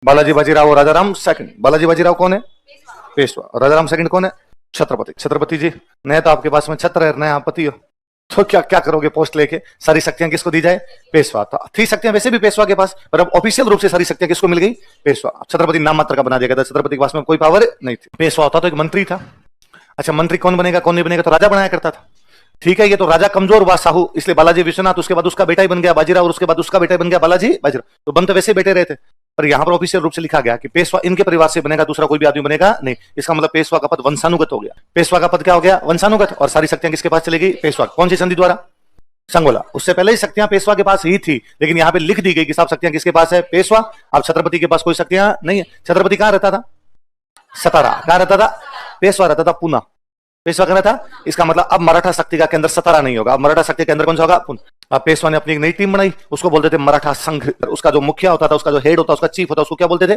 बालाजी बाजीराव और राजाराम सेकंड। बालाजी बाजीराव कौन है? पेशवा। और राजाराम सेकंड कौन है? छत्रपति। छत्रपति जी नया तो आपके पास में छत्र है, नया पति हो, तो क्या क्या करोगे पोस्ट लेके? सारी शक्तियां किसको दी जाए? पेशवा। तो थी शक्तियां वैसे भी पेशवा के पास, पर अब ऑफिशियल रूप से सारी शक्तियां किसको मिल गई? पेशवा। छत्रपति नाम मात्र का बना दिया गया था, छत्रपति के पास में कोई पावर नहीं थी। पेशवा होता तो एक मंत्री था। अच्छा मंत्री कौन बनेगा कौन नहीं बनेगा तो राजा बनाया करता था। ठीक है, ये तो राजा कमजोर हुआ साहू, इसलिए बालाजी विश्वनाथ, उसके बाद उसका बेटा ही बन गया बाजीराव, और उसके बाद उसका बेटा ही बन गया बालाजी बाजीराव। तो बन तो वैसे बेटे रहे थे, पर यहां पर ऑफिशियल रूप से लिखा गया कि पेशवा इनके परिवार से बनेगा, दूसरा कोई भी आदमी बनेगा नहीं। इसका मतलब पेशवा का पद वंशानुगत हो गया। पेशवा का पद क्या हो गया? वंशानुगत। और सारी शक्तियां किसके पास चली गई? पेशवा। कौन सी संधि द्वारा? संगोला। उससे पहले ही शक्तियां पेशवा के पास ही थी, लेकिन यहां पे लिख दी गई कि साहब शक्तियां किसके पास है? पेशवा। अब छत्रपति के पास कोई शक्तियां नहीं है। छत्रपति कहां रहता था? सतारा। कहां रहता था? पेशवा रहता था पूना। पेशवा कह रहा था, इसका मतलब अब मराठा शक्ति का केंद्र सतारा नहीं होगा, अब मराठा शक्ति का केंद्र कौन सा होगा? पुणे। अब पेशवा ने अपनी एक नई टीम बनाई, उसको बोलते थे मराठा संघ। उसका जो मुखिया होता था, उसका जो हेड होता, उसका चीफ होता, उसको क्या बोलते थे?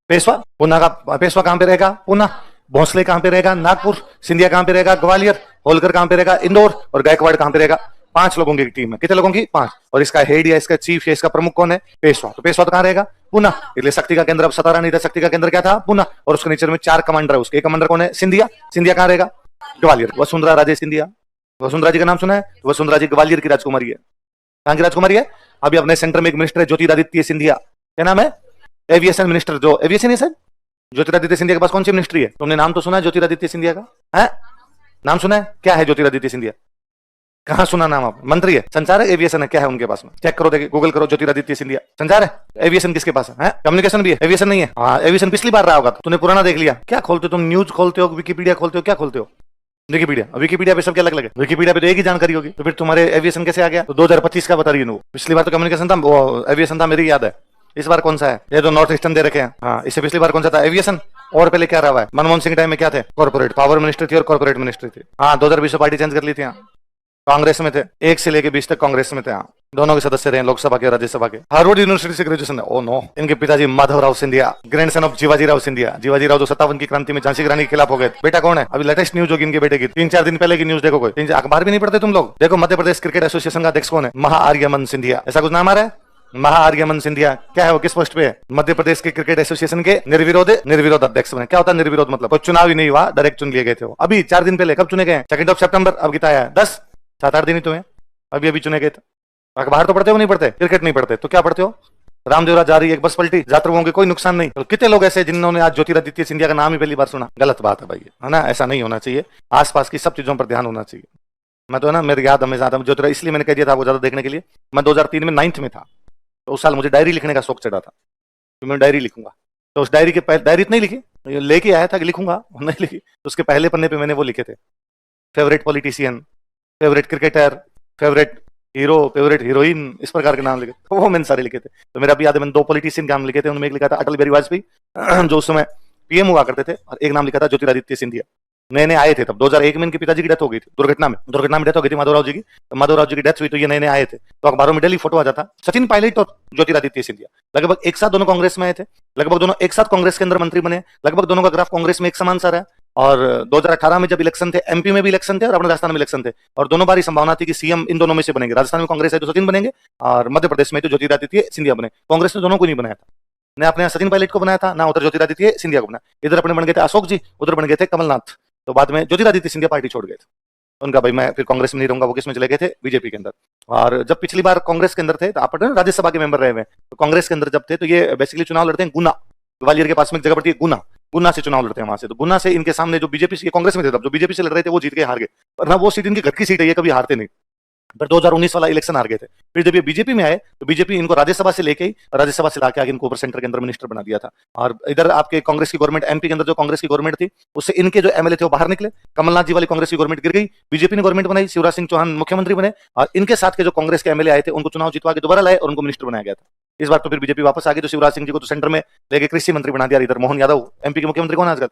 पेशवा। पुना का पेशवा कहां पे रहेगा? पुना। भोसले कहां पे रहेगा? नागपुर। सिंधिया कहां पे रहेगा? ग्वालियर। होलकर कहां पे रहेगा? इंदौर। और गायकवाड़ कहां पे रहेगा? 5 लोगों की टीम है। कितने लोगों की? 5। और इसका हेड या इसका चीफ या इसका प्रमुख कौन है? पेशवा। तो पेशवा तो कहां रहेगा? पुना। इसलिए शक्ति का केंद्र अब सतारा नहीं था, शक्ति का केंद्र क्या था? पुना। और उसके नीचे में 4 कमांडर है, उसके एक कमांडर कौन है? सिंधिया। सिंधिया कहां रहेगा? ग्वालियर। वसुंधरा राजे सिंधिया। वसुंधरा जी का नाम सुना है? वसुंधरा जी ग्वालियर की राजकुमारी है। कहां की राजकुमारी है? अभी अपने सेंटर में एक मिनिस्टर है ज्योतिरादित्य सिंधिया। क्या नाम है? Aviation minister. जो एविएशन है सर, ज्योतिरादित्य सिंधिया के पास कौन सी मिनिस्ट्री है? तुमने नाम तो सुना है ज्योतिरादित्य सिंधिया का? है नाम सुना है? क्या है ज्योतिरादित्य सिंधिया? कहां सुना नाम? आप मंत्री है? संचार है? एविएशन है? क्या है उनके पास में? चेक करो, देखिए गूगल करो, ज्योतिरादित्य सिंधिया। संचार है? एविएशन किसके पास है? कम्युनिकेशन भी है, एविएशन नहीं है। हाँ एविएशन पिछली बार रहा होगा, तूने पुराना देख लिया। क्या खोलते हो तुम? न्यूज खोलते हो, विकीपीडिया खोलते हो, क्या खोलते हो? विकीपीडिया। विकीपीडिया पे सब क्या अलग लगे? विकीपीडिया पे तो एक ही जानकारी होगी, तो फिर तुम्हारे एविएशन कैसे आ गया? तो 2025 का बता रही हूँ। पिछली बार तो कम्युनिकेशन था, वो एविएशन था, मेरी याद है। इस बार कौन सा है? ये तो नॉर्थ ईस्टर्न दे रखे हैं। हाँ, इससे पिछली बार कौन सा था? एविएशन। और पहले क्या रहा है? मनमोहन सिंह टाइम में क्या थे? कॉर्पोरेट पावर मिनिस्ट्री थी और कॉर्पोरेट मिनिस्ट्री थी। हाँ 2020 में पार्टी चेंज कर ली थी। कांग्रेस में थे, 1 से लेके 20 तक कांग्रेस में थे। दोनों के सदस्य रहे लोकसभा के राज्यसभा के। हार्वर्ड यूनिवर्सिटी से ग्रेजुएशन है। Oh no. इनके पिताजी माधवराव सिंधिया, ग्रैंडसन ऑफ जीवाजीराव सिंधिया। जीवाजीराव जो 57 की क्रांति में झांसी की रानी के खिलाफ हो गए। बेटा कौन है? अभी लेटेस्ट न्यूज होगी इनके बेटे की, 3-4 दिन पहले की न्यूज देखो। कोई अखबार भी नहीं पढ़ते तुम लोग? देखो मध्य प्रदेश क्रिकेट एसोसिएशन का अध्यक्ष कौन है? महाआर्यमन सिंधिया। ऐसा कुछ नाम आ रहा है? महाआर्यमन सिंधिया। क्या है वो? किस पोस्ट पे है? मध्य प्रदेश के क्रिकेट एसोसिएशन के निर्विरोध अध्यक्ष बने। क्या होता है निर्विरोध? मतलब कोई चुनाव ही नहीं हुआ, डायरेक्ट चुन लिए गए थे। अभी 4 दिन पहले। कब चुने गए? 2 सितंबर। अब कितना है? 10 7-8 दिन ही तो है, अभी अभी चुने गए थे। अखबार तो पढ़ते हो नहीं पढ़ते? क्रिकेट नहीं पढ़ते तो क्या पढ़ते हो? रामदेवरा जा रही है, एक बस पलटी, यात्रियों के कोई नुकसान नहीं। तो कितने लोग ऐसे जिन्होंने आज ज्योतिरादित्य सिंधिया का नाम ही पहली बार सुना? गलत बात है भाई, है ना? ऐसा नहीं होना चाहिए। आसपास की सब चीजों पर ध्यान होना चाहिए। मैं तो है ना, मेरे याद हमें ज्यादा ज्योतिरा, इसलिए मैंने कह दिया था आपको ज्यादा देखने के लिए। मैं 2003 में 9th में था, तो उस साल मुझे डायरी लिखने का शौक चढ़ा था, तो मैं डायरी लिखूंगा। तो उस डायरी के डायरी नहीं लिखी, लेके आया था कि लिखूंगा, नहीं लिखी। तो उसके पहले पन्ने पे मैंने वो लिखे थे, favourite politician, favourite cricketer, favourite hero, favourite heroine, इस प्रकार के नाम लिखे, वो मैंने सारे लिखे थे। तो मेरा भी याद है, मैंने 2 पॉलिटिशियन के नाम लिखे थे। उनमें एक लिखा था अटल बिहारी वाजपेयी जो उस समय पीएम हुआ करते थे, और एक नाम लिखा था ज्योतिरादित्य सिंधिया। नए नए आए थे तब, 2001 में इनके पिताजी की डेथ हो गई थी दुर्घटना में डेथ हो गई थी माधवराव जी की। तो माधवराव जी की डेथ हुई तो ये नए नए आए थे, तो अखबारों में डेली फोटो आ जाता, सचिन पायलट और ज्योतिरादित्य सिंधिया। लगभग एक साथ दोनों कांग्रेस में आए थे, लगभग दोनों एक साथ कांग्रेस के अंदर मंत्री बने, लगभग दोनों का ग्राफ कांग्रेस में एक समान सा रहा। और 2018 में जब इलेक्शन थे, एमपी में भी इलेक्शन थे और अपने राजस्थान में इलेक्शन थे, और दोनों बार संभावना थी कि सीएम इन दोनों में से बनेंगे। राजस्थान में कांग्रेस है तो सचिन बनेंगे, और मध्य प्रदेश में तो ज्योतिरादित्य सिंधिया बने। कांग्रेस ने दोनों को नहीं बनाया था, न अपने सचिन पायलट को बनाया था, ना उधर ज्योतिरादित्य सिंधिया को बनाया। इधर अपने बन गए थे अशोक जी, उधर बन गए थे कमलनाथ। तो बाद में ज्योतिरादित्य सिंधिया पार्टी छोड़ गए थे, उनका भाई मैं फिर कांग्रेस में नहीं रहूंगा, वो किस में चले गए थे? बीजेपी के अंदर। और जब पिछली बार कांग्रेस के अंदर थे, तो आप राज्यसभा के मेंबर रहे हुए, तो कांग्रेस के अंदर जब थे तो ये बेसिकली चुनाव लड़ते हैं गुना, ग्वालियर के पास में एक जगह पड़ती है गुना से चुनाव लड़ते हैं वहां से। तो गुना से इनके सामने जो बीजेपी से कांग्रेस में थे तब, जो बीजेपी से लड़ रहे थे वो जीत के हार गए, वरना वो सीट इनकी घर की सीट है, ये कभी हारते नहीं। पर 2019 वाला इलेक्शन हार गए थे। फिर जब ये बीजेपी में आए तो बीजेपी इनको राज्यसभा से लेके ही, राज्यसभा से लाके आगे इनको ऊपर सेंटर के अंदर मिनिस्टर बना दिया था। और इधर आपके कांग्रेस की गवर्नमेंट, एमपी के अंदर जो कांग्रेस की गवर्नमेंट थी, उससे इनके जो एमएलए थे वो बाहर निकले। कमलनाथ जी वाली कांग्रेस की गवर्नमेंट गिर गई, बीजेपी ने गवर्नमेंट बनाई, शिवराज सिंह चौहान मुख्यमंत्री बने, और इनके साथ के जो कांग्रेस के एमएलए आए थे उनको चुनाव जितवा के दोबारा लाए और उनको मिनिस्टर बनाया गया था। इस बार तो फिर बीजेपी वापस आ गई, तो शिवराज सिंह जी को तो सेंटर में लेके कृषि मंत्री बना दिया। इधर मोहन यादव, एमपी के मुख्यमंत्री कौन है आजकल?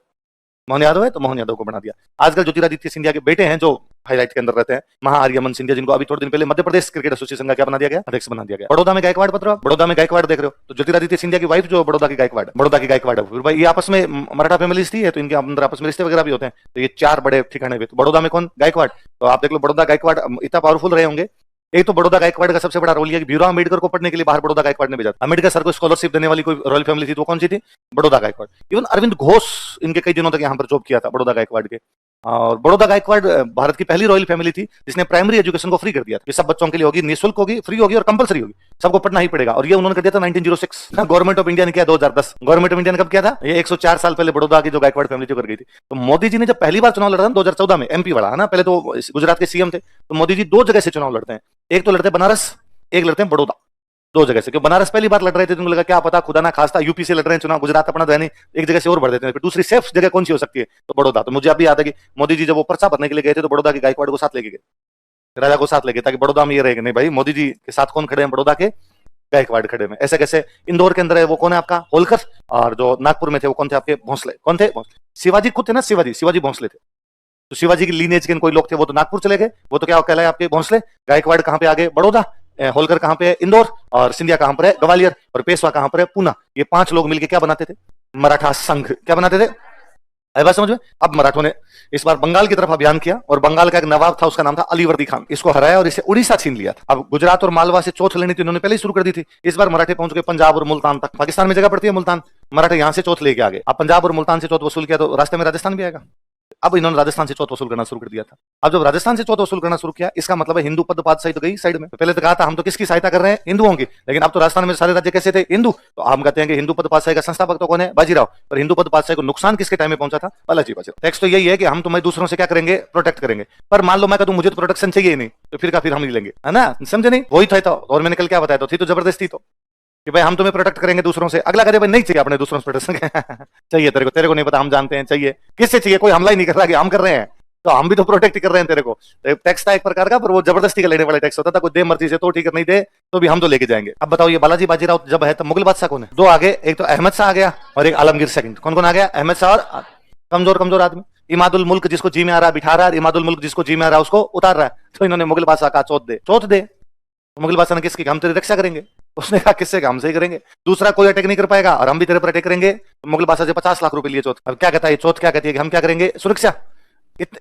मोहन यादव है, तो मोहन यादव को बना दिया। आजकल ज्योतिरादित्य सिंधिया के बेटे हैं जो हाईलाइट के अंदर रहते हैं, महाआर्यमन सिंधिया, जिनको अभी थोड़े दिन पहले मध्य प्रदेश क्रिकेट एसोसिएशन का क्या बना दिया गया? अध्यक्ष बना दिया गया। बड़ौदा में गायकवाड़ पत्र, बड़ौदा में गायकवाड़ देख रहे हो, तो ज्योतिरादित्य सिंधिया की वाइफ जो बड़ौदा की गायकवाड़ है। फिर भाई ये आपस में मराठा फैमिलीज थी है, तो इनके अंदर आपस में रिश्ते वगैरह भी होते हैं। तो ये 4 बड़े ठिकाने पे, तो बड़ौदा में कौन? गायकवाड़। तो आप देख लो, बड़ौदा गायकवाड़ इतना पावरफुल रहे होंगे एक तो बड़ौदा गायकवाड़ का सबसे बड़ा रोल यह कि भीमराव अम्बेडकर को पढ़ने के लिए बाहर बड़ौदा गायकवाड़ ने भेजा था। अम्बेडकर सर को स्कॉलरशिप देने वाली कोई रॉयल फैमिली थी तो कौन सी थी? बड़ौदा गायकवाड़। इवन अरविंद घोष इनके कई दिनों तक यहाँ पर जॉब किया था बड़ौदा गायकवाड़ के। और बड़ौदा गायकवाड़ भारत की पहली रॉयल फैमिली थी जिसने प्राइमरी एजुकेशन को फ्री कर दिया था। ये सब बच्चों के लिए होगी, निःशुल्क होगी, फ्री होगी और कंपलसरी होगी, सबको पढ़ना ही पड़ेगा। और ये उन्होंने कर दिया था 1906। गवर्नमेंट ऑफ इंडिया ने किया 2010। गवर्नमेंट ऑफ इंडिया ने कब किया था? ये 104 साल पहले बड़ौदा की जो गायकवाड़ फैमिली थी कर गई थी। तो मोदी जी ने जब पहली बार चुनाव लड़ा था 2014 में, एमपी वाला है ना, पहले तो गुजरात के सीएम थे, तो मोदी जी 2 जगह से चुनाव लड़ते हैं। एक तो लड़ते बनारस, एक लड़ते हैं बड़ौदा। 2 जगह से, क्योंकि बनारस पहली बार लड़ रहे थे तो उनको लगा क्या पता खुदा ना खास्ता यूपी से लड़ रहे हैं चुनाव, गुजरात अपना तो है नहीं, एक जगह से और भर देते हैं। फिर दूसरी सेफ जगह कौन सी हो सकती है? तो बड़ौदा। तो मुझे अभी याद है कि मोदी जी जब वो पर्चा भरने के लिए गए थे तो बड़ौदा के गायकवाड़ को साथ लेके गए, राजा को साथ लेके, ताकि बड़ौदा में ये रहेगा नहीं भाई मोदी जी के साथ कौन खड़े हैं? बड़ौदा के गायकवाड़ खड़े में। ऐसे कैसे? इंदौर के अंदर है वो कौन है आपका? होलकर। और जो नागपुर में थे वो कौन थे आपके? भोंसले। कौन थे? शिवाजी खुद थे ना, शिवाजी भोंसले थे। तो शिवाजी की लीनेज के कोई लोग थे वो तो नागपुर चले गए, वो तो क्या कहलाए आपके? भोंसले। गायकवाड़ कहां पे आ गए? बड़ौदा। होलकर कहां पे है? इंदौर। और सिंधिया कहां पर है? ग्वालियर। और पेशवा कहां पर है? पूना। ये 5 लोग मिलकर क्या बनाते थे? मराठा संघ। क्या बनाते थे? आई बात समझ में? अब मराठों ने इस बार बंगाल की तरफ अभियान किया और बंगाल का एक नवाब था, उसका नाम था अलीवर्दी खान। इसको हराया और इसे उड़ीसा छीन लिया था। अब गुजरात और मालवा से चौथ लेनी थी, उन्होंने पहले ही शुरू कर दी थी। इस बार मराठे पहुंच गए पंजाब और मुल्तान तक। पाकिस्तान में जगह पड़ती है मुल्तान, मराठे यहां से चौथ लेके आ गए। अब पंजाब और मुल्तान से चौथ वसूल किया तो रास्ते में राजस्थान भी आएगा। अब इन्होंने राजस्थान से चौथ वसूल करना शुरू कर दिया था। अब जब राजस्थान से चौथ वसूल करना शुरू किया, इसका मतलब है हिंदू पद पातशाही तो गई साइड में। तो पहले तो कहा था हम तो किसकी सहायता कर रहे हैं? हिंदुओं की। लेकिन अब तो राजस्थान में सारे राज्य कैसे थे? हिंदू। तो हम कहते हैं कि हिंदू पद पातशाही का संस्थापक तो कौन है? बाजीराव। पर हिंदू पद पातशाही को नुकसान किसके टाइम में पहुंचा था? बालाजी बाजीराव। टेक्स्ट तो यही है कि हम तुम्हें दूसरों से क्या करेंगे? प्रोटेक्ट करेंगे। पर मान लो मैं कहूं मुझे तो प्रोटेक्शन चाहिए ही नहीं, तो फिर हम नहीं लेंगे, है ना? समझे नहीं? वही था। तो और मैंने कल क्या बताया? तो थी तो जबरदस्ती तो कि भाई हम तुम्हें प्रोटेक्ट करेंगे दूसरों से। अगला कहे भाई नहीं चाहिए अपने दूसरों से प्रोटेक्शन चाहिए तेरे को नहीं पता, हम जानते हैं चाहिए। किससे चाहिए? कोई हमला ही नहीं कर रहा कि हम कर रहे हैं, तो हम भी तो प्रोटेक्ट कर रहे हैं तेरे को। तो टैक्स था एक प्रकार का, पर वो जबरदस्ती का लेने वाला टैक्स होता था। कोई दे मर्जी से तो ठीक है, नहीं दे तो भी हम तो लेके जाएंगे। अब बताओ ये बालाजी बाजीराव जब है तो मुगल बादशाह कौन है? 2 आगे, एक तो अहमद शाह आ गया और एक आलमगीर सेकंड। कौन कौन आ गया? अहमद शाह और कमजोर आदमी इमादुल मुल्क, जिसको जी में आ रहा है बिठा रहा है, इमादुल मुल्क जिसको जी में आ रहा है उसको उतार रहा है। तो इन्होंने मुगल बादशाह कहा चौथ दे। मुगल बादशाह ने किसकी? हम तेरी रक्षा करेंगे। उसने कहा किससे? हमसे ही करेंगे, दूसरा कोई अटैक नहीं कर पाएगा और हम भी तेरे पर अटैक करेंगे। तो मुगल बादशाह से 50 लाख रुपए लिए चौथ। अब क्या कहता है चौथ? क्या कहती है कि हम क्या करेंगे? सुरक्षा।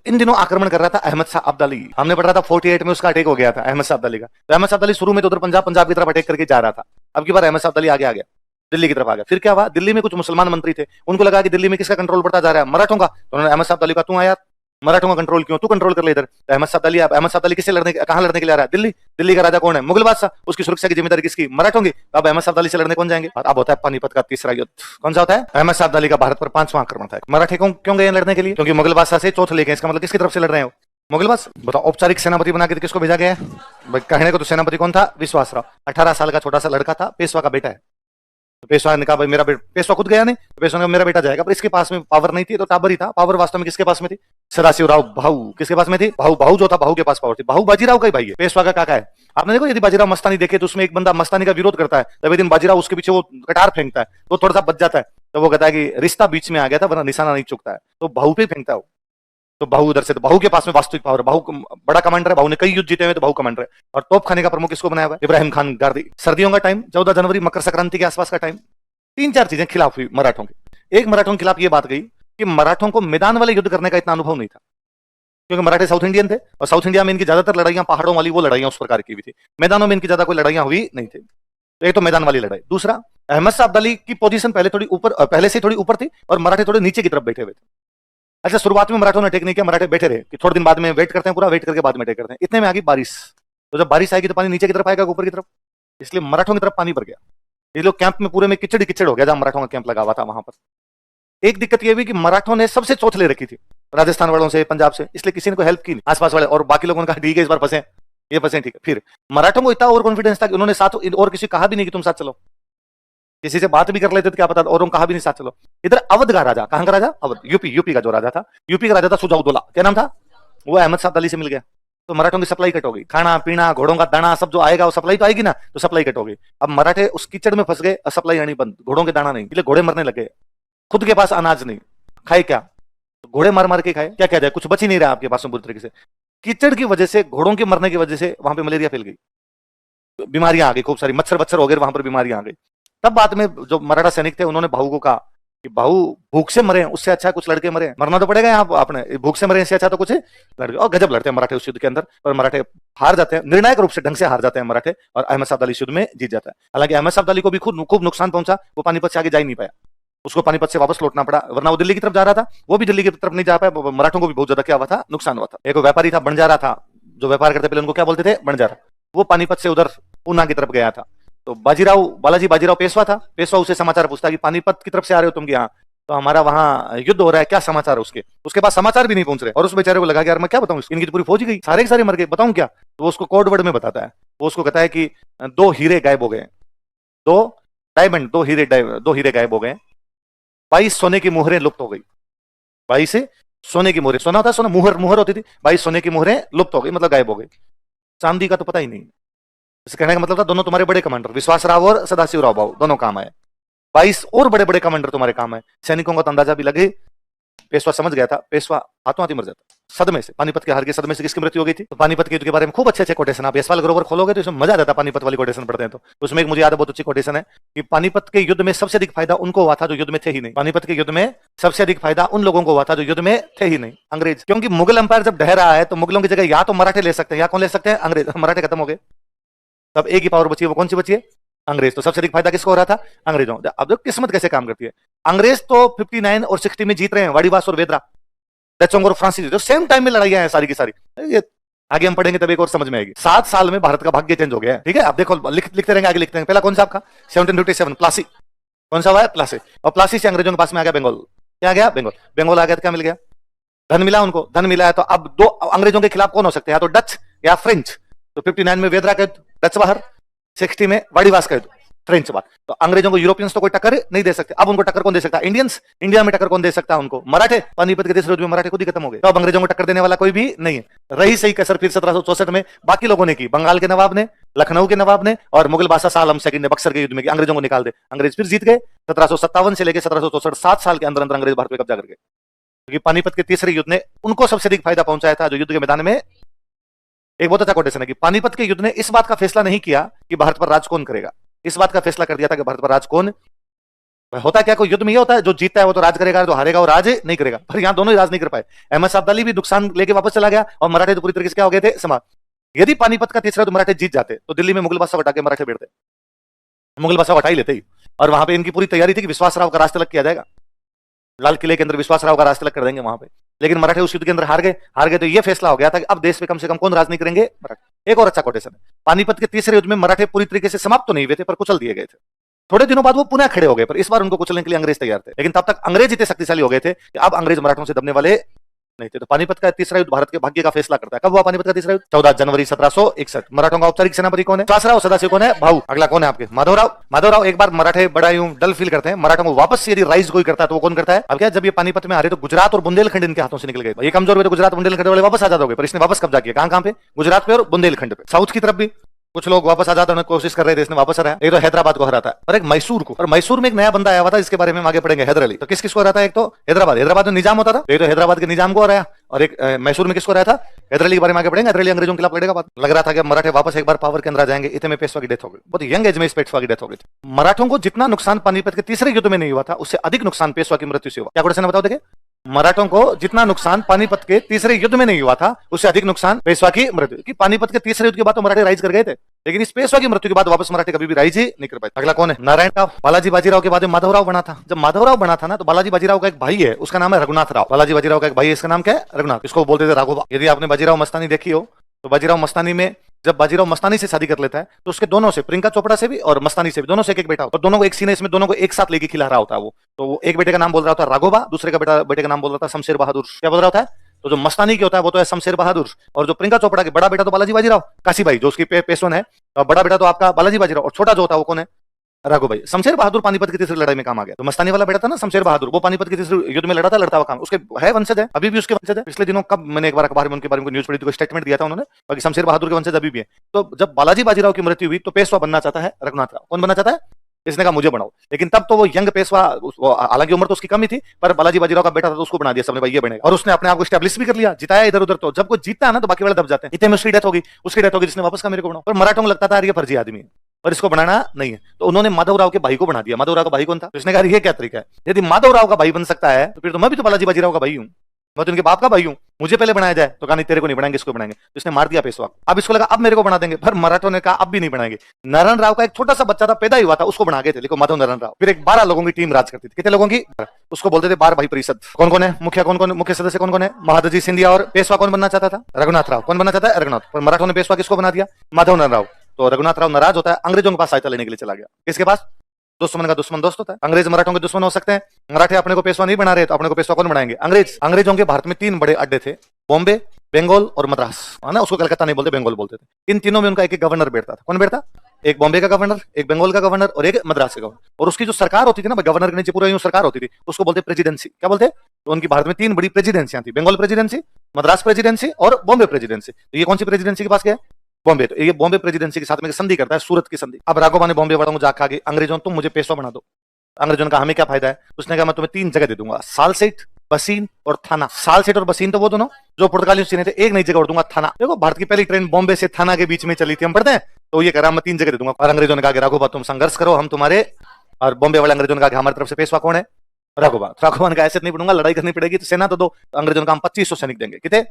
इन दिनों आक्रमण कर रहा था अहमद शाह अब्दाली। हमने पढ़ा था 48 में उसका अटैक हो गया था अहमद शाह अब्दाली का। तो अहमद शाह अब्दाली शुरू में तो उधर पंजाब की तरफ अटैक करके जा रहा था। अब की बार अहमद शाह अब्दाली आगे आ गया, दिल्ली की तरफ आ गया। फिर क्या हुआ? दिल्ली में कुछ मुसलमान मंत्री थे, उनको लगा कि दिल्ली में किसका कंट्रोल बढ़ता जा रहा है? मराठों का। तो उन्होंने अहमद शाह अब्दाली का, तू आया मराठों का कंट्रोल क्यों? तू कंट्रोल कर ले इधर। तो अहमद शाह अब्दाली किससे लड़ने, कहां लड़ने के लिए आ रहा है? दिल्ली का राजा कौन है? मुगल बादशाह। उसकी सुरक्षा की जिम्मेदारी किसकी? मराठों की। अब अहमद शाह अब्दाली से लड़ने कौन जाएंगे? और अब होता है पानीपत का तीसरा युद्ध। कौन सा होता है? अहमद शाह अब्दाली का भारत पर 5वां आक्रमण था। मराठे क्यों गए लड़ने के लिए? क्योंकि मुगल बादशाह से चौथ लेके। इसका मतलब किसकी तरफ से लड़ रहे हो? मुगल बादशाह। बताओ औपचारिक सेनापति बना के किसको भेजा गया है? कहने को तो सेनापति कौन था? विश्वासराव। 18 साल का छोटा सा लड़का था, पेशवा का बेटा है। तो पेशवा ने कहा भाई मेरा बेटा, पेशवा खुद गया नहीं, तो पेशवा ने कहा मेरा बेटा जाएगा। पर इसके पास में पावर नहीं थी, तो टाबर ही था। पावर वास्तव में किसके पास में थी? सदाशिवराव भाऊ। किसके पास में थी? भाऊ जो था, भाऊ के पास पावर थी। भाऊ बाजीराव का ही भाई है, पेशवा का काका है। आपने देखो यदि बाजीराव मस्तानी देखे तो उसमें एक बंदा मस्तानी का विरोध करता है, तब एक दिन बाजीराव उसके पीछे वो कटार फेंकता है, तो थोड़ा सा बच जाता है। तो वो कहता है कि रिश्ता बीच में आ गया था वरना निशाना नहीं चुकता है। तो भाऊ पे फेंकता है वो। तो भाऊ उधर से, तो भाऊ के पास में वास्तविक पावर, भाऊ बड़ा कमांडर है, भाऊ ने कई युद्ध जीते हुए, तो भाऊ कमांडर है। और तोप खाने का प्रमुख किसको बनाया हुआ है? इब्राहिम खान गारदी। सर्दियों का टाइम 14 जनवरी मकर संक्रांति के आसपास का टाइम। 3-4 चीजें खिलाफ हुई मराठों के। एक, मराठों के खिलाफ ये बात गई कि मराठों को मैदान वाले युद्ध करने का इतना अनुभव नहीं था, क्योंकि मराठे साउथ इंडियन थे और साउथ इंडिया में इनकी ज्यादातर लड़ाइयां पहाड़ों वाली वो लड़ाइयां उस प्रकार की भी थी। मैदानों में इनकी ज्यादा कोई लड़ाइयां हुई नहीं थी। तो ये तो मैदान वाली लड़ाई। दूसरा, अहमद शाह अब्दाली की पोजीशन पहले से थोड़ी ऊपर थी और मराठे थोड़े नीचे की तरफ बैठे हुए थे। अच्छा, शुरुआत में मराठों ने अटैक नहीं किया, मराठे बैठे रहे कि थोड़े दिन बाद में वेट करते हैं, पूरा वेट करके बाद में अटैक करते हैं। इतने में आ गई बारिश। तो जब बारिश आएगी तो पानी नीचे की तरफ आएगा ऊपर की तरफ, इसलिए मराठों की तरफ पानी भर गया। ये लोग कैंप में पूरे में किचड़ हो गया जहां मराठों का कैंप लगा हुआ था वहां पर। एक दिक्कत ये हुई कि मराठों ने सबसे चौथ ले रखी थी राजस्थान वालों से, पंजाब से, इसलिए किसी ने कोई हेल्प की नहीं आसपास वाले। और बाकी लोगों ने कहा ठीक है इस बार फंसे, ये फंसे, ठीक है। फिर मराठों को इतना ओवर कॉन्फिडेंस था कि उन्होंने साथ और किसी कहा भी नहीं कि तुम साथ चलो। किसी से बात भी कर लेते थे क्या पता, और कहा भी नहीं साथ चलो। इधर अवध का राजा, कहां का राजा? अवध, यूपी का जो राजा था, यूपी का राजा था सुजाउद्दौला। क्या नाम था? वो अहमद शाह अब्दाली से मिल गया, तो मराठों की सप्लाई कट हो गई। खाना पीना, घोड़ों का दाना, सब जो आएगा वो सप्लाई तो आएगी ना, तो सप्लाई कट हो गई। अब मराठे उस कीचड़ में फंस गए, सप्लाई आनी बंद, घोड़ों के दाना नहीं, इसलिए घोड़े मरने लगे। खुद के पास अनाज नहीं, खाए क्या? घोड़े मार के खाए, क्या जाए, कुछ बच ही नहीं रहा आपके पास में पूरी तरीके से। कीचड़ की वजह से, घोड़ों के मरने की वजह से वहां पे मलेरिया फैल गई, बीमारियां आ गई खूब सारी, मच्छर वहां पर बीमारियां आ गई। तब बाद में जो मराठा सैनिक थे उन्होंने भाऊ को कहा कि भाऊ भूख से मरे उससे अच्छा कुछ लड़के मरे, मरना तो पड़ेगा यहाँ आपने, भूख से मरे इससे अच्छा तो कुछ लड़के। और गजब लड़ते हैं मराठे उस युद्ध के अंदर, और मराठे हार जाते हैं, निर्णायक रूप से ढंग से हार जाते हैं मराठे, और अहमद शाह अब्दाली युद्ध में जीत जाता है। हालांकि अहमद शाह अब्दाली को भी खूब नुकसान पहुंचा, वो पानीपत से आगे जा ही नहीं पाया, उसको पानीपत से वापस लौटना पड़ा, वरना वो दिल्ली की तरफ जा रहा था, वो भी दिल्ली की तरफ नहीं जा पाया। मराठों को भी बहुत ज्यादा क्या हुआ था, नुकसान हुआ था। एक व्यापारी था बंजारा था, जो व्यापार करते पहले उनको क्या बोलते थे, बंजारा, वो पानीपत से उधर पूना की तरफ गया था। तो बालाजी बाजीराव पेशवा था, पेशवा उसे समाचार पूछता कि पानीपत की तरफ से आ रहे हो तुम यहाँ, तो हमारा वहां युद्ध हो रहा है, क्या समाचार है उसके पास समाचार भी नहीं पहुंच रहे, और उस बेचारे को लगा कि यार मैं क्या बताऊं, इनकी तो पूरी फौज ही गई, सारे के सारे मर गए, बताऊं क्या। तो वो उसको कोड वर्ड में बताता है, वो उसको कहता है कि 2 हीरे गायब हो गए, 2 डायमंड, 2 हीरे गायब हो गए, 22 सोने की मुहरें लुप्त हो गई, 22 सोने की मुहरें, सोना होता है सोना, मुहर होती थी, 22 सोने की मुहरें लुप्त हो गई, मतलब गायब हो गई। चांदी का तो पता ही नहीं। इस कहने का मतलब था दोनों तुम्हारे बड़े कमांडर विश्वासराव और सदाशिवराव भाऊ दोनों काम आए, 22 और बड़े बड़े कमांडर तुम्हारे काम आए। सैनिकों का तो अंदाजा भी लगे, पेशवा समझ गया था, पेशवा हाथों हाथी मर जाता सदमे से। पानीपत के हार के सदमे से किसकी मृत्यु हो गई थी, तो पानीपत के युद्ध के बारे में खूब अच्छे कोटेशन, आप यशपाल ग्रोवर खोलोगे तो इसमें मजा आ जाता है, पानीपत वाली कोटेशन पढ़ते हैं तो उसमें एक मुझे याद है बहुत अच्छी कोटेशन है कि पानीपत के युद्ध में सबसे अधिक फायदा उनको हुआ था जो युद्ध में थे ही नहीं। पानीपत के युद्ध में सबसे अधिक फायदा उन लोगों को हुआ था जो युद्ध में थे ही नहीं, अंग्रेज। क्योंकि मुगल अंपायर जब ढह रहा है तो मुगलों की जगह या तो मराठे ले सकते हैं, या कौन ले सकते हैं, अंग्रेज। मराठे खत्म हो गए, तब एक ही पावर बची है, वो कौन सी बची है, अंग्रेज। तो सबसे अधिक फायदा किसको हो रहा था, अंग्रेजों। अब देखो किस्मत कैसे काम करती है, अंग्रेज तो 59 और 60 में जीत रहे हैं, वाड़ीवास और वेदरा, डचों और फ्रांसीसी जो सेम टाइम में लड़ाइयां हैं सारी की सारी, ये आगे हम पढ़ेंगे तब एक और समझ में आएगी। 7 साल में भारत का भाग्य चेंज हो गया है, ठीक है। आप देखो लिखते रहेंगे, आगे लिखते हैं। पहला कौन सा आपका 1757 प्लासी, कौन सा हुआ है, प्लासी। और प्लासी से अंग्रेजों के पास में आ गया बंगाल, क्या आ गया, बंगाल आ गया, तो क्या मिल गया, धन मिला उनको, धन मिला है। तो अब 2 अंग्रेजों के खिलाफ कौन हो सकते हैं, या तो डच या फ्रेंच। तो 59 में वेदरा का डच बाहर, 60 में वाड़ीवास का फ्रेंच बात। तो अंग्रेजों को यूरोपियंस तो कोई टक्कर नहीं दे सकते। अब उनको टक्कर कौन दे सकता है, इंडियंस। इंडिया में टक्कर कौन दे सकता है उनको, मराठे। पानीपत के तीसरे युद्ध में मराठे खुद ही खत्म हो गए, तो अब अंग्रेजों को टक्कर देने वाला कोई भी नहीं है। रही सही कसर फिर 1764 में बाकी लोगों ने की, बंगाल के नवाब ने, लखनऊ के नवाब ने, और मुगल बादशाह शाह आलम सेकंड ने बक्सर के युद्ध में अंग्रेजों को निकाल दे। अंग्रेज फिर जीत गए। 1757 से लेकर 1764 7 साल के अंदर अंदर अंग्रेज भारत पे कब्जा कर गए, क्योंकि पानीपत के तीसरे युद्ध ने उनको सबसे अधिक फायदा पहुंचाया था जो युद्ध के मैदान में। एक बहुत अच्छा कोटेशन है कि पानीपत के युद्ध ने इस बात का फैसला नहीं किया कि भारत पर राज कौन करेगा, इस बात का फैसला कर दिया था कि भारत पर राज कौन होता है। क्या कोई युद्ध में ये होता है जो जीतता है वो तो राज करेगा, जो हारेगा वो राज नहीं करेगा, पर यहां दोनों ही राज नहीं कर पाए। अहमद शाह अब्दाली भी नुकसान लेके वापस चला गया, और मराठे तो पूरी तरीके से क्या हो गए थे, समाप्त। यदि पानीपत का तीसरा युद्ध मराठे जीत जाते तो दिल्ली में मुगल बादशाह हटा के मराठे बैठते, मुगल बादशाह हटा ही लेते ही। और वहां पे इनकी पूरी तैयारी थी कि विश्वासराव का राज तिलक किया जाएगा, लाल किले के अंदर विश्वासराव का राज तिलक कर देंगे वहां पे। लेकिन मराठे उस युद्ध के अंदर हार गए तो ये फैसला हो गया था कि अब देश में कम से कम कौन राज नहीं करेंगे, मराठे। एक और अच्छा कोटेशन है, पानीपत के तीसरे युद्ध में मराठे पूरी तरीके से समाप्त तो नहीं हुए थे, पर कुचल दिए गए थे। थोड़े दिनों बाद वो पुनः खड़े हो गए, पर इस बार उनको कुचलने के लिए अंग्रेज तैयार थे। लेकिन तब तक अंग्रेज इतने शक्तिशाली हो गए थे कि अब अंग्रेज मराठों से दबने वाले नहीं थे। तो पानीपत का तीसरा युद्ध भारत के भाग्य का फैसला करता है। कब हुआ पानीपत का तीसरा युद्ध, 14 जनवरी 1761। मराठों का औपचारिक सेनापति कौन है, विश्वासराव। सदाशिव कौन है, भाऊ। अगला कौन है आपके, माधवराव। एक बार मराठे बड़ा यूं डल फील करते हैं, मराठों को वापस यदि राइज कोई करता है तो वो कौन करता है। अब क्या, जब ये पानीपत में आ रहे तो गुजरात और बुंदेलखंड इनके हाथों से निकल गए। ये कमजोर हुए तो गुजरात बुंदेलखंड वाले वापस आ जाते होंगे, पर इसने वापस कब्जा किया। कहां पे, गुजरात पे और बुंदेलखंड पे। साउथ की तरफ भी कुछ लोग वापस आ जाते कोशिश कर रहे थे, इसने वापस आ रहा है। एक तो हैदराबाद को हराता है और एक मैसूर को, और मैसूर में एक नया बंदा आया हुआ था जिसके बारे में हम आगे पढ़ेंगे, हैदर अली। तो किसको हराता है, एक तो हैदराबाद में निजाम होता था, एक तो हैदराबाद के निजाम को हराया, और एक मैसूर में किसको हराया था, हैदर अली के बारे में आगे पढ़ेंगे। हैदर अली अंग्रेजों के खिलाफ लड़ेगा। बात लग रहा था कि मराठे वापस एक बार पावर के अंदर आ जाएंगे। इतने में पेशवा की डेथ हो गई, बहुत यंग एज में इस पेशवा की डेथ हो गई। मराठों को जितना नुकसान पानीपत के तीसरे युद्ध में नहीं हुआ था, उससे अधिक नुकसान पेशवा की मृत्यु से हुआ। क्या क्वेश्चन बताओ, देखिए, मराठों को जितना नुकसान पानीपत के तीसरे युद्ध में नहीं हुआ था, उससे अधिक नुकसान पेशवा की मृत्यु की। पानीपत के तीसरे युद्ध के बाद तो मराठे राइज कर गए थे, लेकिन इस पेशवा की मृत्यु के बाद वापस मराठे कभी भी राइज ही नहीं कर पाए। अगला कौन है, नारायण राव। बालाजी बाजीराव के बाद माधवराव बना था। जब माधवराव बना था ना, तो बालाजी बाजीराव का एक भाई है, उसका नाम है रघुनाथ राव। बालाजी बाजीराव का एक भाई है, इसका नाम क्या है, रघुनाथ। इसको बोलते थे राघोबा। यदि आपने बाजीराव मस्तानी देखी हो तो बाजीराव मस्तानी में जब बाजीराव मस्तानी से शादी कर लेता है तो उसके दोनों से, प्रियंका चोपड़ा से भी और मस्तानी से भी, दोनों से एक एक बेटा होता है। और दोनों को एक सीने, इसमें दोनों को एक साथ लेके खिला रहा होता है वो। तो वो एक बेटे का नाम बोल रहा होता है राघोबा, दूसरे का बेटे का नाम बोल रहा था शमशेर बहादुर। क्या बोल रहा होता है, तो जो मस्तानी के होता है वो तो है शमशेर बहादुर, और जो प्रियंका चोपड़ा के बड़ा बेटा तो बालाजी बाजीराव काशीबाई, जो उसकी पेशवन है, और बड़ा बेटा तो आपका बालाजी बाजीराव, और छोटा जो होता है वो कौन है, राघोबाई। शमशेर बहादुर पानीपत की तीसरी लड़ाई में काम आ गया। तो मस्तानी वाला बेटा था ना शमशेर बहादुर, वो पानीपत के तीसरे युद्ध में लड़ा था, लड़ता हुआ काम, उसके है वंशज है, अभी भी उसके वंशज है। पिछले दिनों कब मैंने एक बार अखबार में उनके बारे में न्यूज पढ़ी थी, स्टेटमेंट दिया था उन्होंने, बाकी शमशेर बहादुर के वंशज अभी भी है। तो जब बालाजी बाजीराव की मृत्यु हुई तो पेशवा बनना चाहता है रघुनाथ राव। कौन बनना चाहता है, इसने कहा मुझे बनाओ। लेकिन तब तो वो यंग पेशवा, हालांकि उम्र तो उसकी कम ही थी, पर बालाजी बाजीराव का बेटा था तो उसको बना दिया सबने, भाई ये बनेगा। और उसने अपने आप को स्टैब्लिश भी कर लिया, जिताया इधर उधर। तो जब कोई जीतता है ना तो बाकी वाले दब जाते हैं। इतने में उसकी डेथ होगी जिसने वापस कहा मेरे को बनाओ। पर मराठों को लगता था ये फर्जी आदमी है, और इसको बनाना नहीं है। तो उन्होंने माधवराव के भाई को बना दिया। माधवराव का भाई कौन था? तो इसने कहा ये क्या तरीका है, यदि माधवराव का भाई बन सकता है तो फिर तो मैं भी तो बालाजी बाजीराव का भाई हूँ, मैं तो उनके बाप का भाई हूँ, मुझे पहले बनाया जाए। तो कहा नहीं, तेरे को नहीं बनाएंगे, इसको बनाएंगे। तो इसने मार दिया पेशवा को। अब इसको लगा अब मेरे को बना देंगे, पर मराठों ने कहा अब भी नहीं बनाएंगे। नारायण राव का एक छोटा सा बच्चा था, पैदा ही हुआ था, उसको बना गए थे, लेकिन माधव नारायण राव। फिर एक 12 लोगों की टीम राज करती थी। कितने लोगों की? उसको बोलते थे 12 भाई परिषद। कौन कौन है मुखिया, कौन कौन मुख्य सदस्य, कौन कौन है? महादजी सिंधिया। और पेशवा कौन बनना चाहता था? रघुनाथ राव। कौन बनना चाहता है? रघुनाथ। पर मराठों ने पेशवा किसको बना दिया? माधव नारायण राव। तो रघुनाथ राव नाराज होता है, अंग्रेजों के पास सहायता लेने के लिए चला गया। किसके पास? दुश्मन का दुश्मन दोस्त होता है। अंग्रेज मराठों के दुश्मन हो सकते हैं, मराठे अपने को पेशवा नहीं बना रहे, तो अपने को पेशवा कौन बनाएंगे? अंग्रेज। अंग्रेजों के भारत में 3 बड़े अड्डे थे, बॉम्बे, बंगाल और मद्रास, है ना। उसको कलकत्ता नहीं बोलते, बंगाल बोलते थे। इन तीनों में उनका एक एक गवर्नर बैठता था। कौन बैठता? एक बॉम्बे का गवर्नर, एक बंगाल का गवर्नर और एक मद्रास का गवर्नर। और उसकी जो सरकार होती थी ना, गवर्नर के नीचे पूरा यूं सरकार होती थी, उसको बोलते प्रेसिडेंसी। क्या बोलते? तो उनकी भारत में 3 बड़ी प्रेसिडेंसियां थी, बंगाल प्रेसिडेंसी, मद्रास प्रेसिडेंसी और बॉम्बे प्रेसिडेंसी। तो ये कौन सी प्रेसिडेंसी के पास गया? बॉम्बे। तो ये बॉम्बे प्रेसिडेंसी के साथ में संधि करता है, सूरत की संधि। अब राघोबा ने बॉम्बे वालों को जाकर कहा, अंग्रेजों तुम मुझे पेशवा बना दो। अंग्रेजों ने कहा हमें क्या फायदा है? उसने कहा मैं तुम्हें 3 जगह दे दूंगा, सालसेट, बसीन और थाना। सालसेट और बसीन तो वो दोनों जो पुर्तगाली चीने थे, एक नई जगह और दूंगा, थाना। देखो भारत की पहली ट्रेन बॉम्बे से थाना के बीच में चली थी, हम पढ़ते हैं। तो ये कह रहा मैं 3 जगह दे दूंगा। और अंग्रेजों ने कहा राघोबा तुम संघर्ष करो, हम तुम्हारे। और बॉम्बे वाले अंग्रेजों ने कहा हमारी तरफ से पेशवा कौन है? राघोबा। राघोबा ने कहा ऐसे नहीं पढ़ूंगा, लड़ाई करनी पड़ेगी तो सेना तो दो। अंग्रेजों ने कहा हम 2500 सैनिक देंगे। कितने?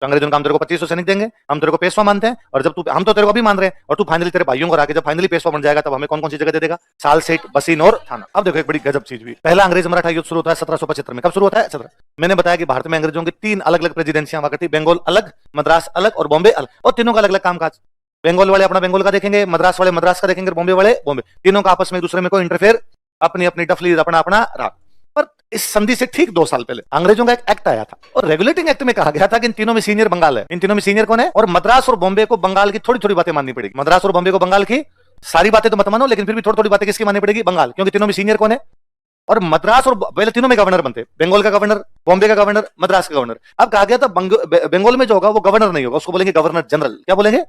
तो अंग्रेजों ने कहा हम तेरे को 2500 सैनिक देंगे, हम तेरे को पेशवा मानते हैं। और जब तू, हम तो तेरे को भी मान रहे हैं, और तू फाइनली तेरे भाइयों को आके जब फाइनली पेशवा बन जाएगा, तब हमें कौन कौन सी जगह दे देगा? सालसेट, बसीन और थाना। अब देखो एक बड़ी गजब चीज भी, पहला अंग्रेज मराठा युद्ध शुरू होता है 1775 में। कब शुरू होता है? 17। मैंने बताया कि भारत में अंग्रेजों की 3 अलग अलग प्रेसिडेंसियां हुआ करती, बंगाल अलग, मद्रास अलग और बॉम्बे अलग, और तीनों का अलग अलग कामकाज। बंगाल वाले अपना बंगाल का देखेंगे, मद्रास वाले मद्रास का देखेंगे, बॉम्बे वाले बॉम्बे। तीनों का आपस में एक दूसरे में कोई इंटरफेयर, अपनी अपनी डफली अपना अपना राग। पर इस संधि से ठीक 2 साल पहले अंग्रेजों का एक एक्ट आया था, और रेगुलेटिंग एक्ट में कहा गया था कि इन तीनों में सीनियर बंगाल है। इन तीनों में सीनियर कौन है? और मद्रास और बॉम्बे को बंगाल की थोड़ी थोड़ी बातें माननी पड़ेगी। मद्रास और बॉम्बे को बंगाल की सारी बातें तो मत मानो, लेकिन फिर भी थोड़ी थोड़ी बातें किसकी माननी पड़ेगी? बंगाल। क्योंकि तीनों में सीनियर कौन है? और मद्रास और पहले तीनों में गवर्नर बनते, बंगाल का गवर्नर, बॉम्बे का गवर्नर, मद्रास का गवर्नर। अब कहा गया था बंगाल में जो होगा वो गवर्नर नहीं होगा, उसको बोलेंगे गवर्नर जनरल। क्या बोलेंगे?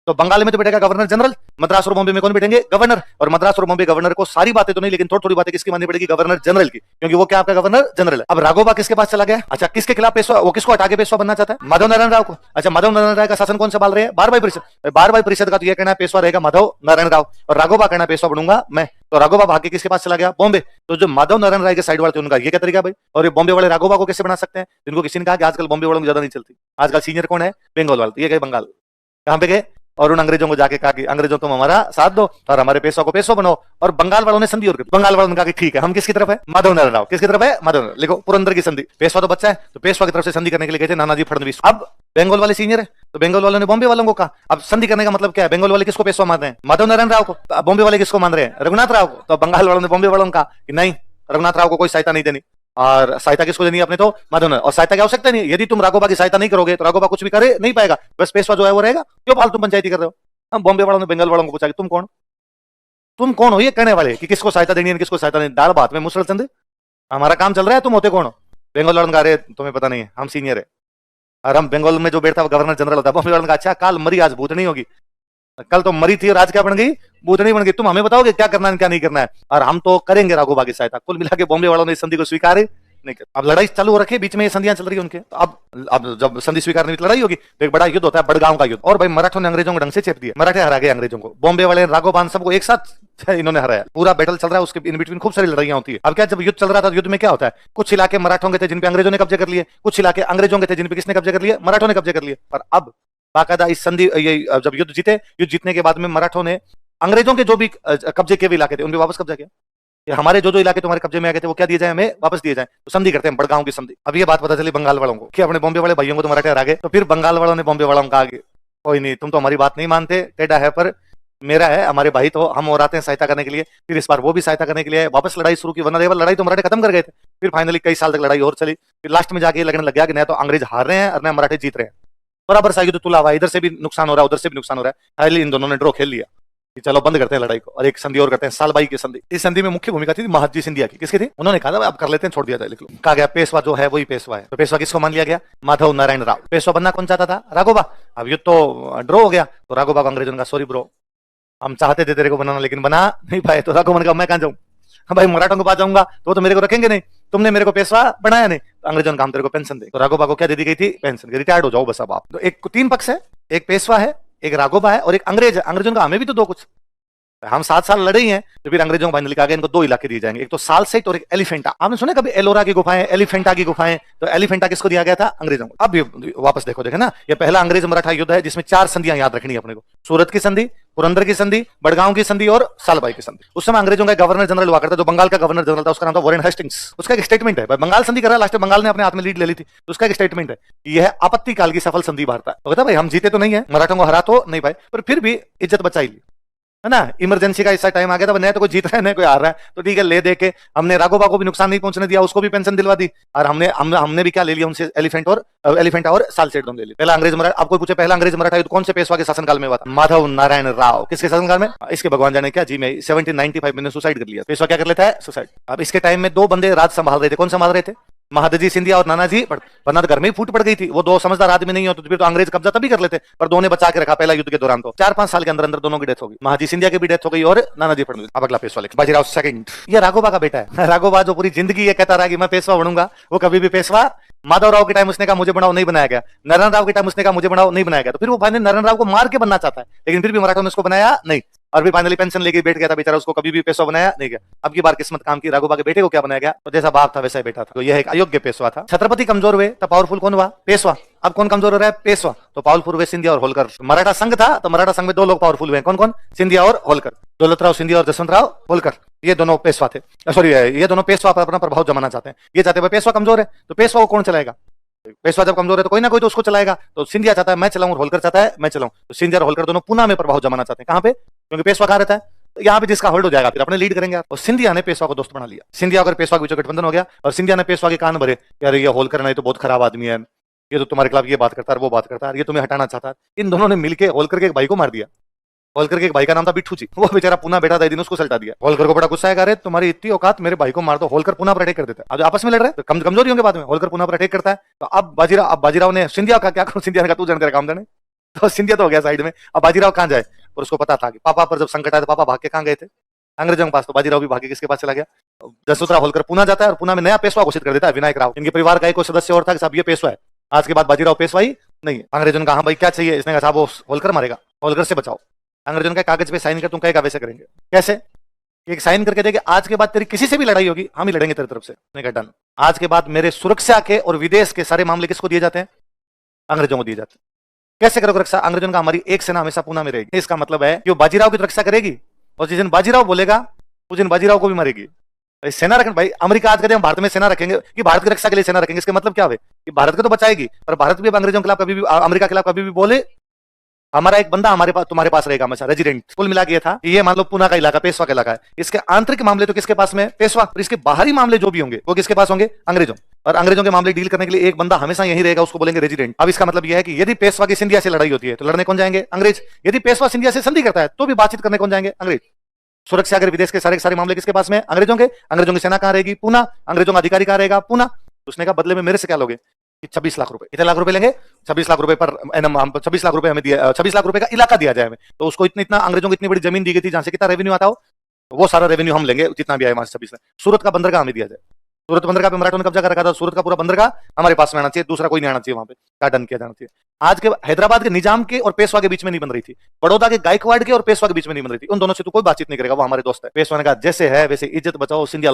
तो बंगाल में तो बैठेगा गवर्नर जनरल, मद्रास और बॉम्बे में कौन बैठेंगे? गवर्नर। और मद्रास और बॉम्बे गवर्नर को सारी बातें तो नहीं, लेकिन थोड़ी थोड़ी बातें किसकी माननी पड़ेगी? गवर्नर जनरल की, क्योंकि वो क्या आपका गवर्नर जनरल है। अब राघोबा किसके पास चला गया? अच्छा, किसके खिलाफ पेशवा, वो किसको हटा के पेशवा बनना चाहता है? माधव नारायण राव को। अच्छा, माधव नारायण राव का शासन कौन संभाल रहे हैं? 12 भाई परिषद। 12 भाई परिषद का तो यह कहना है पेशवा रहेगा माधव नारायण राव, और राघोबा कहना पेशवा बनूंगा मैं। तो राघोबा भाग के किसके पास चला गया? बॉम्बे। तो जो माधव नारायण राय के साइड वाले थे उनका ये क्या तरीका भाई, और ये बॉम्बे वाले राघोबा को कैसे बना सकते हैं? जिनको किसी ने कहा कि आजकल बॉम्बे वालों की ज्यादा नहीं चलती, आजकल सीनियर कौन है? बंगाल वाले। ये गए बंगाल। कहां पे गए? और उन अंग्रेजों को जाके कहा कि अंग्रेजों तुम हमारा साथ दो और हमारे पेशवा को पेशवा बनाओ। और बंगाल वालों ने संधि और बंगाल वालों ने कहा कि ठीक है, हम किसकी तरफ है? माधव नारायण राव। किसकी तरफ है? माधव नारायण। लिखो पुरंदर की संधि। पेशवा तो बच्चा है, तो पेशवा की तरफ से संधि करने के लिए गए थे नानाजी फडणवीस। अब बंगाल वाले सीनियर है, तो बंगाल वालों ने बॉम्बे वालों को कहा। अब संधि करने का मतलब क्या है? बंगाल वाले किसको पेशवा मान रहे हैं? माधव नारायण राव को। बॉम्बे वाले किसको मान रहे हैं? रघुनाथ राव को। तो बंगाल वालों ने बॉम्बे वालों को कहा कि नहीं, रघुनाथ राव को कोई सहायता नहीं देनी। और सहायता किसको देनी है? अपने तो माधव नारायण। और सहायता की आवश्यकता नहीं है, यदि तुम राघोबा की सहायता नहीं करोगे तो राघोबा कुछ भी करे नहीं पाएगा, बस पेशवा जो है वो रहेगा। क्यों फालतू पंचायती कर रहे हो? हम बॉम्बे वालों ने बंगाल वालों को पूछा कि तुम कौन हो ये कहने वाले कि किसको सहायता देनी है किसको सहायता नहीं? दाल भात में मुसल चंद, हमारा काम चल रहा है, तुम होते कौन हो? बंगाल वालों ने कहा अरे तुम्हें पता नहीं है, हम सीनियर है, और हम बंगाल में जो बैठता वो गवर्नर जनरल होता है। बॉम्बे वालों ने कहा अच्छा, काल मरी आज भूतनी होगी, कल तो मरी थी और आज क्या बन गई? भूतनी बन गई। तुम हमें बताओगे क्या करना है क्या नहीं करना है, और हम तो करेंगे राघोबा की सहायता। कुल मिला के बॉम्बे वालों ने इस संधि को स्वीकार नहीं कर। अब लड़ाई चालू हो रखी है, बीच में ये संधियां चल रही है उनके। तो अब जब संधि स्वीकार नहीं, लड़ाई होगी तो एक बड़ा युद्ध होता है, बड़गांव का युद्ध। और भाई मराठों ने अंग्रेजों को ढंग से चेप दिया, मराठे हरा गए अंग्रेजों को। बॉम्बे वाले राघोबा सबको एक साथ इन्होंने हराया। पूरा बैटल चल रहा है, उसके इन बिटवीन खूब सारी लड़ाइयां होती है। अब क्या, जब युद्ध चल रहा था, युद्ध में क्या होता है, कुछ इलाके मराठों के थे जिन पे अंग्रेजों ने कब्जे कर लिए, कुछ इलाके अंग्रेजों के थे जिन पे किसने कब्जे कर लिए? मराठों ने कब्जे कर लिए। पर अब बाकायदा इस संधि, ये जब युद्ध जीते, युद्ध जीतने के बाद में मराठों ने अंग्रेजों के जो भी कब्जे के इलाके थे उन पे वापस कब्जा किया। हमारे जो इलाके तुम्हारे कब्जे में आ गए थे वो क्या दिए जाए? हमें वापस दिए जाए। तो संधि करते हैं, बड़गांव की संधि। अब ये बात पता चली बंगाल वालों को कि अपने बॉम्बे वाले भाइयों को तो मराठे हरा गए। तो फिर बंगाल वालों ने बॉम्बे वालों को कहा कोई नहीं, तुम तो हमारी बात नहीं मानते, टेढ़ा है पर मेरा है, हमारे भाई तो हम और आते हैं सहायता करने के लिए। फिर इस बार वो भी सहायता करने के लिए वापस लड़ाई शुरू की, वरना लड़ाई तो मराठे खत्म कर गए थे। फिर फाइनली कई साल तक लड़ाई और चली। फिर लास्ट में जाके लगने लग गया कि न तो अंग्रेज हार रहे हैं और न मराठे जीत रहे हैं, बराबर सा युद्ध तुला हुआ, इधर से भी नुकसान हो रहा है उधर से भी नुकसान हो रहा है। फाइनली इन दोनों ने ड्रॉ खेल लिया कि चलो बंद करते हैं लड़ाई को और एक संधि और करते हैं, सालबाई की संधि। इस संधि में मुख्य भूमिका थी महादजी सिंधिया की। किसकी थी? उन्होंने कहा था अब कर लेते हैं, छोड़ दिया जाए, लिख लो। कहा गया पेशवा जो है वही पेशवा है। तो पेशवा किसको मान लिया गया? माधव नारायण राव। पेशवा बनना कौन चाहता था? राघोबा। अब युद्ध तो ड्रॉ हो गया, तो राघोबा को अंग्रेजों का सॉरी ब्रो, हम चाहते थे तेरे को बनाना लेकिन बना नहीं पाए। तो राघोबा ने कहा मैं कहां जाऊं, भाई मराठों के पास जाऊंगा तो वो तो मेरे को रखेंगे नहीं, तुमने मेरे को पेशवा बनाया नहीं। तो अंग्रेजों ने कहा तेरे को पेंशन दे। तो राघोबा को क्या दे दी गई थी? पेंशन। रिटायर्ड हो जाओ बस अब आप। तो एक 3 पक्ष है, एक पेशवा है, एक राघोबा है और एक अंग्रेज है। अंग्रेजों का हमें भी तो दो कुछ, हम 7 साल लड़े ही हैं, तो फिर अंग्रेजों को फाइनली कहा गया इनको 2 इलाके दिए जाएंगे, एक तो सालसेट और एक एलिफेंटा। आपने सुना कभी एलोरा की गुफाएं, एलिफेंटा की गुफाएं? तो एलिफेंटा किसको दिया गया था? अंग्रेजों को। अब ये वापस देखो, देखे ना, ये पहला अंग्रेज मराठा युद्ध है जिसमें 4 संधियां याद रखनी है अपने को। सूरत की संधि, पुरंदर की संधि, बड़गांव की संधि और सालबाई की संधि। उस समय अंग्रेजों का गवर्नर जनरल हुआ करता, जो बंगाल का गवर्नर जनरल था, उसका नाम था वॉरेन हेस्टिंग्स। उसका एक स्टेटमेंट है, बंगाल संधि करा, लास्ट में बंगाल ने अपने हाथ में लीड ले ली थी, तो उसका एक स्टेटमेंट है, यह आपत्ति काल की सफल संधि वार्ता। तो कहता भाई हम जीते तो नहीं है, मराठों को हरा तो नहीं पाए, पर फिर भी इज्जत बचाई ली, है ना। इमरजेंसी का ऐसा टाइम आ गया था, न तो कोई जीत रहा है न कोई हार रहा है, तो ठीक है ले दे के हमने राघोबा को भी नुकसान नहीं पहुंचने दिया, उसको भी पेंशन दिलवा दी, और हमने भी क्या ले लिया उनसे, एलिफेंटा और सालसेट दोनों ले लिया। पहला अंग्रेज मराठा, आपको पूछे पहला अंग्रेज मराठा युद्ध कौन से पेशवा के शासनकाल में हुआ था? माधव नारायण राव। किसके शासनकाल में? इसके भगवान जाने क्या जी में 1795 में सुसाइड कर लिया। पेशवा क्या कर लेता है? सुसाइड। अब इसके टाइम में 2 बंदे राज संभाल रहे थे, कौन संभाल रहे थे? महादजी सिंधिया और नानाजी, वरना तो घर में ही फूट पड़ गई थी। वो 2 समझदार आदमी नहीं होते तो फिर तो अंग्रेज कब्जा तभी कर लेते, पर 2 ने बचा के रखा पहला युद्ध के दौरान। तो 4-5 साल के अंदर अंदर दोनों की डेथ हो गई, महाजी सिंधिया की भी डेथ हो गई और नानाजी फडणवीस। अब अगला पेशवा लिख, बाजीराव सेकंड। ये राघोबा का बेटा है। राघोबा जो पूरी जिंदगी ये कहता रहा कि मैं पेशवा बनूंगा, वो कभी भी पेशवा। माधव राव के टाइम उसने कहा मुझे बनाओ, नहीं बनाया गया। नारायण राव के टाइम उसने कहा मुझे बनाओ, नहीं बनाया गया। तो फिर वो फाइनली नारायण राव को मार के बनना चाहता है, लेकिन फिर भी मराठों ने उसको बनाया नहीं, और भी फाइनली पेंशन लेके बैठ गया था बेचारा, उसको कभी भी पेशवा बनाया नहीं गया। अब की बार किस्मत काम की, राघोबा के बेटे को क्या बनाया गया? तो जैसा बाप था वैसा ही बेटा था, तो यह एक अयोग्य पेशवा था। छत्रपति कमजोर हुए तो पावरफुल कौन हुआ? पेशवा। अब कौन कमजोर हो रहा है? पेशवा। तो पावरफुल हुए सिंधिया और होलकर। मराठा संघ था, तो मराठा संघ में 2 लोग पावरफुल हुए, कौन कौन? सिंधिया और होलकर। दौलतराव सिंधिया और जसवंतराव होलकर, ये दोनों पेशवा थे। सॉरी, ये दोनों पेशवा पर अपना प्रभाव जमाना चाहते हैं। ये चाहते हैं पेशवा कमजोर है तो पेशवा को कौन चलाएगा? पेशवा जब कमजोर है तो कोई ना कोई तो उसको चलाएगा। तो सिंधिया चाहता है मैं चलाऊं और होलकर चाहता है मैं चलाऊं। तो सिंधिया और होलकर दोनों पुणे में प्रभाव जमाना चाहते हैं। कहां पे? क्योंकि पेशवा कहां रहता है, तो यहाँ पे जिसका होल्ड हो जाएगा फिर अपने लीड करेंगे। और सिंधिया ने पेशवा को दोस्त बना लिया। सिंधिया अगर पेशवा के बीच गठबंधन हो गया और सिंधिया ने पेशवा के कान भरे, यार ये होलकर नहीं तो बहुत खराब आदमी है, ये तो तुम्हारे खिलाफ ये बात करता है वो बात करता है, ये तुम्हें हटाना चाहता है। इन दोनों ने मिलकर होलकर के एक भाई को मार दिया। होलकर के एक भाई का नाम था बिट्ठू जी, वो बेचारा पुनः बैठा था, दिन उसको सल्टा दिया। होलकर को बड़ा गुस्सा है, अरे तुम्हारी इतनी औकात, मेरे भाई को मार दो। होलकर पुनः पर अटैक कर देता है। अब आपस में लड़ रहे तो कमजोरी होंगे बाद में, होलकर पुनः पर अटैक करता है। तो अब बाजीराव ने सिंधिया का क्या करो, सिंधिया ने कहा तू जान तेरा काम जाने। तो सिंधिया तो हो गया साइड में। अब बाजीराव कहां जाए, और उसको पता था कि पापा पर जब संकट आया तो पापा भाग के कहां गए थे? अंग्रेजों के पास। तो बाजीराव भी भागे किसके पास चला गया? जसवंतराव होलकर पुनः जाता है और पुनः में नया पेशवा घोषित कर देता है, विनायक राव। इनके परिवार का एक सदस्य और था कि साहब ये पेशवा है, आज के बाद बाजीराव पेशवा ही नहीं है। अंग्रेजों ने कहा भाई क्या चाहिए? इसने कहा साहब वो होलकर मारेगा, होलकर से बचाओ। अंग्रेजों का कागज पे साइन कर, तुम कहेगा वैसे करेंगे। कैसे? एक साइन करके देंगे आज के बाद तेरी किसी से भी लड़ाई होगी हम ही लड़ेंगे तेरी तरफ से। नहीं कहा डन। आज के बाद मेरे सुरक्षा के और विदेश के सारे मामले किसको दिए जाते हैं? अंग्रेजों को दिए जाते हैं। कैसे करोगे रक्षा? अंग्रेजों का हमारी एक सेना हमेशा पुणे में रहेगी। इसका मतलब है कि वो बाजीराव की रक्षा करेगी, और जिस दिन बाजीराव बोलेगा उस दिन बाजीराव को भी मारेगी। भाई सेना रखें, भाई अमेरिका आज कहते हैं हम भारत में सेना रखेंगे कि भारत की रक्षा के लिए सेना रखेंगे, इसका मतलब क्या है कि भारत को तो बचाएगी, पर भारत भी अंग्रेजों के खिलाफ कभी भी, अमेरिका के खिलाफ कभी भी बोले, हमारा एक बंदा हमारे पास तुम्हारे पास रहेगा हमेशा, रेजिडेंट। कुल मिला के ये था कि ये मान लो पुणे का इलाका पेशवा का इलाका है, इसके आंतरिक मामले तो किसके पास में? पेशवा। और इसके बाहरी मामले जो भी होंगे वो किसके पास होंगे? अंग्रेजों। और अंग्रेजों के मामले डील करने के लिए एक बंदा हमेशा यही रहेगा, उसको बोलेंगे रेजिडेंट। अब इसका मतलब यह है कि यदि पेशवा की सिंधिया से लड़ाई होती है तो लड़ने कौन जाएंगे? अंग्रेज। यदि पेशवा सिंधिया से संधि करता है तो भी बातचीत करने कौन जाएंगे? अंग्रेज। सुरक्षा अगर विदेश के सारे मामले किसके पास में? अंग्रेजों के। अंग्रेजों की सेना कहां रहेगी? पुणे। अंग्रेजों का अधिकारी कहां रहेगा? पुणे। उसने कहा बदले में मेरे से क्या लोगे? 26 लाख रुपए। कितने लाख रुपए लेंगे? 26 लाख रुपए पर एनम। 26 लाख रुपए हमें दिया, 26 लाख रुपए का इलाका दिया जाए हमें। तो उसको इतना अंग्रेजों को इतनी बड़ी जमीन दी गई थी जहां से कितना रेवेन्यू आता हो, वो सारा रेवेन्यू हम लेंगे जितना भी आए वहां से 26 लाख। सूरत का बंदरगाह हमें दिया जाए। सूरत बंदरगाह पे मराठों ने कब्जा कर रखा था, सूरत का पूरा बंदरगाह हमारे पास में आना चाहिए, दूसरा कोई नहीं आना चाहिए वहां पे, का डन किया जाना चाहिए। आज के हैदराबाद के निजाम के और पेशवा के बीच में नहीं बन रही थी, बड़ौदा के गायकवाड़ के और पेशवा के बीच में नहीं बन रही थी। उन दोनों से तो कोई बातचीत नहीं करेगा, वो हमारे दोस्त है। पेशवा ने कहा जैसे है वैसे इज्जत बचाओ। सिंधिया